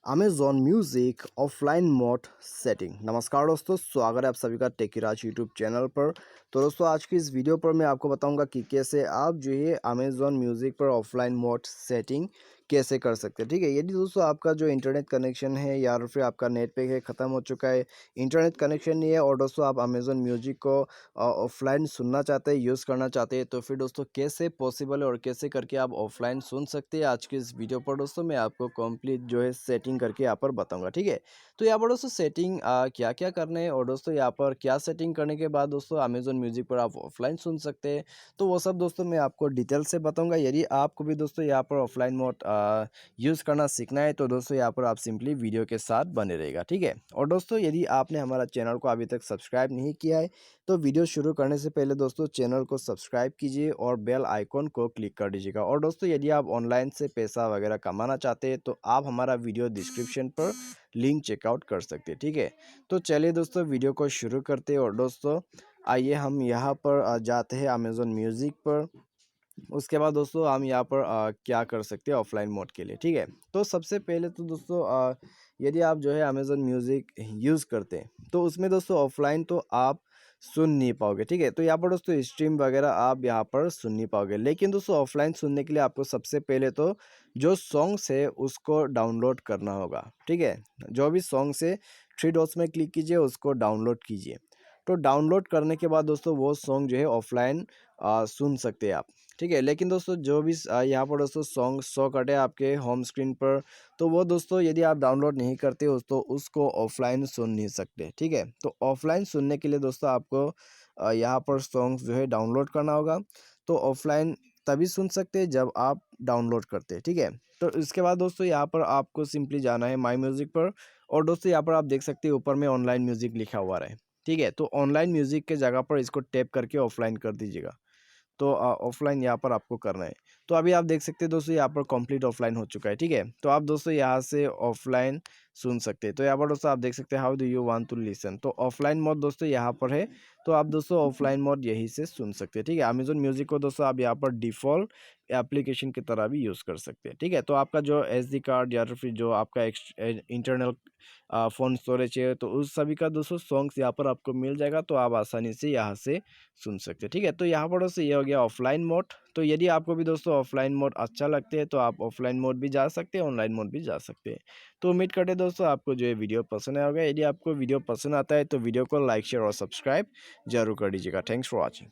Amazon music offline mode setting. नमस्कार दोस्तों, स्वागत है आप सभी का टेकीराज यूट्यूब चैनल पर। तो दोस्तों आज की इस वीडियो पर मैं आपको बताऊंगा कि कैसे आप जो है अमेज़ॉन म्यूज़िक पर ऑफ़लाइन मोड सेटिंग कैसे कर सकते हैं। ठीक है, यदि दोस्तों आपका जो इंटरनेट कनेक्शन है या फिर आपका नेट पैक है ख़त्म हो चुका है, इंटरनेट कनेक्शन नहीं है और दोस्तों आप अमेज़ॉन म्यूज़िक को ऑफ़लाइन सुनना चाहते हैं, यूज़ करना चाहते हैं, तो फिर दोस्तों कैसे पॉसिबल है और कैसे करके आप ऑफ़लाइन सुन सकते हैं। आज की इस वीडियो पर दोस्तों मैं आपको कंप्लीट जो है सेटिंग करके यहाँ पर बताऊंगा। ठीक है, तो यहाँ पर दोस्तों सेटिंग क्या क्या करने हैं और दोस्तों यहाँ पर क्या सेटिंग करने के बाद दोस्तों अमेज़ॉन म्यूज़िक पर आप ऑफ़लाइन सुन सकते हैं, तो वो सब दोस्तों मैं आपको डिटेल से बताऊंगा। यदि आपको भी दोस्तों यहाँ पर ऑफ़लाइन मोड यूज़ करना सीखना है तो दोस्तों यहाँ पर आप सिंपली वीडियो के साथ बने रहेगा। ठीक है, और दोस्तों यदि आपने हमारा चैनल को अभी तक सब्सक्राइब नहीं किया है तो वीडियो शुरू करने से पहले दोस्तों चैनल को सब्सक्राइब कीजिए और बेल आइकॉन को क्लिक कर दीजिएगा। और दोस्तों यदि आप ऑनलाइन से पैसा वगैरह कमाना चाहते हैं तो आप हमारा वीडियो डिस्क्रिप्शन पर लिंक चेकआउट कर सकते हैं। ठीक है, तो चलिए दोस्तों वीडियो को शुरू करते हैं। और दोस्तों आइए हम यहाँ पर जाते हैं अमेज़ॉन म्यूज़िक पर। उसके बाद दोस्तों हम यहाँ पर क्या कर सकते हैं ऑफलाइन मोड के लिए। ठीक है, तो सबसे पहले तो दोस्तों यदि आप जो है अमेज़न म्यूज़िक यूज़ करते हैं तो उसमें दोस्तों ऑफलाइन तो आप सुन नहीं पाओगे। ठीक है, तो यहाँ पर दोस्तों स्ट्रीम वगैरह आप यहाँ पर सुन नहीं पाओगे, लेकिन दोस्तों ऑफलाइन सुनने के लिए आपको सबसे पहले तो जो सॉन्ग्स है उसको डाउनलोड करना होगा। ठीक है, जो भी सॉन्ग्स है थ्री डॉट्स में क्लिक कीजिए, उसको डाउनलोड कीजिए। तो डाउनलोड करने के बाद दोस्तों वो सॉन्ग जो है ऑफलाइन सुन सकते हैं आप। ठीक है, लेकिन दोस्तों जो भी यहाँ पर दोस्तों सॉन्ग शो करते हैं आपके होम स्क्रीन पर, तो वो दोस्तों यदि आप डाउनलोड नहीं करते हो तो उसको ऑफलाइन सुन नहीं सकते। ठीक है, तो ऑफलाइन सुनने के लिए दोस्तों आपको यहाँ पर सॉन्ग्स जो है डाउनलोड करना होगा। तो ऑफलाइन तभी सुन सकते हैं जब आप डाउनलोड करते हैं। ठीक है, तो इसके बाद दोस्तों यहाँ पर आपको सिंपली जाना है माई म्यूज़िक पर। और दोस्तों यहाँ पर आप देख सकते हैं ऊपर में ऑनलाइन म्यूज़िक लिखा हुआ है। ठीक है, तो ऑनलाइन म्यूज़िक के जगह पर इसको टैप करके ऑफलाइन कर दीजिएगा। तो ऑफलाइन यहाँ पर आपको करना है। तो अभी आप देख सकते हैं दोस्तों यहाँ पर कंप्लीट ऑफलाइन हो चुका है। ठीक है, तो आप दोस्तों यहाँ से ऑफलाइन सुन सकते हैं। तो यहाँ पर दोस्तों आप देख सकते हैं how do you want to listen, तो ऑफलाइन मोड दोस्तों यहाँ पर है। तो आप दोस्तों ऑफलाइन मोड यहीं से सुन सकते हैं। ठीक है, अमेज़न म्यूज़िक को दोस्तों आप यहाँ पर डिफ़ॉल्ट एप्लीकेशन की तरह भी यूज़ कर सकते हैं। ठीक है, तो आपका जो एसडी कार्ड या फिर जो आपका इंटरनल फ़ोन स्टोरेज है तो उस सभी का दोस्तों सॉन्ग्स यहाँ पर आपको मिल जाएगा, तो आप आसानी से यहाँ से सुन सकते हैं। ठीक है, तो यहाँ पर दोस्तों ये हो गया ऑफलाइन मोड। तो यदि आपको भी दोस्तों ऑफलाइन मोड अच्छा लगते हैं तो आप ऑफलाइन मोड भी जा सकते हैं, ऑनलाइन मोड भी जा सकते हैं। तो उम्मीद करते हैं दोस्तों आपको जो है वीडियो पसंद आया होगा। यदि आपको वीडियो पसंद आता है तो वीडियो को लाइक शेयर और सब्सक्राइब जरूर कर दीजिएगा। Thanks for watching.